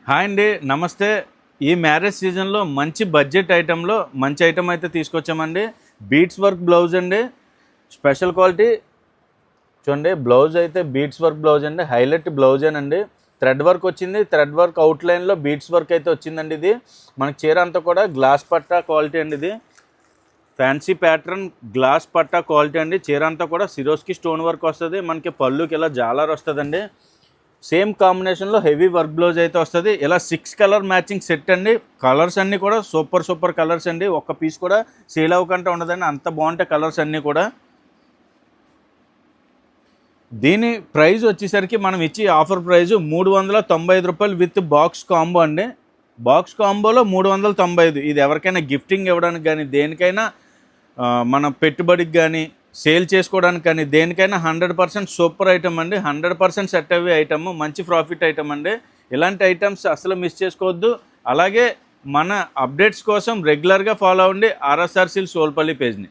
Hi అండి, నమస్తే. ఈ మ్యారేజ్ సీజన్లో మంచి బడ్జెట్ ఐటెంలో మంచి ఐటెం అయితే తీసుకొచ్చామండి. బీట్స్ వర్క్ బ్లౌజ్ అండి, స్పెషల్ క్వాలిటీ. చూడండి, బ్లౌజ్ అయితే బీట్స్ వర్క్ బ్లౌజ్ అండి, హైలైట్ బ్లౌజేనండి. థ్రెడ్ వర్క్ వచ్చింది, థ్రెడ్ వర్క్ అవుట్లైన్లో బీట్స్ వర్క్ అయితే వచ్చిందండి. ఇది మనకి చీర అంతా కూడా గ్లాస్ పట్టా క్వాలిటీ అండి. ఇది ఫ్యాన్సీ ప్యాటర్న్ గ్లాస్ పట్టా క్వాలిటీ అండి. చీర అంతా కూడా సిరోస్కి స్టోన్ వర్క్ వస్తుంది. మనకి పళ్ళుకి ఇలా జాలర్ వస్తుందండి. సేమ్ కాంబినేషన్లో హెవీ వర్క్ బ్లౌజ్ అయితే వస్తుంది. ఇలా 6 కలర్ మ్యాచింగ్ సెట్ అండి. కలర్స్ అన్నీ కూడా సూపర్ కలర్స్ అండి. ఒక్క పీస్ కూడా సేల్ అవ్వకుండా ఉండదండి, అంత బాగుంటాయి కలర్స్ అన్నీ కూడా. దీని ప్రైస్ వచ్చేసరికి మనం ఇచ్చి ఆఫర్ ప్రైస్ 395 రూపాయలు విత్ బాక్స్ కాంబో అండి. బాక్స్ కాంబోలో 395. ఇది ఎవరికైనా గిఫ్టింగ్ ఇవ్వడానికి కానీ, దేనికైనా మన పెట్టుబడికి కానీ, సేల్ చేసుకోవడానికి కానీ, దేనికైనా 100% సూపర్ ఐటమ్ అండి. 100% సెట్ అయ్యే ఐటమ్, మంచి ప్రాఫిట్ ఐటమ్ అండి. ఇలాంటి ఐటమ్స్ అసలు మిస్ చేసుకోవద్దు. అలాగే మన అప్డేట్స్ కోసం రెగ్యులర్గా ఫాలో అవ్వండి ఆర్ఎస్ఆర్ సిల్క్స్ ఓల్పల్లి పేజ్ని.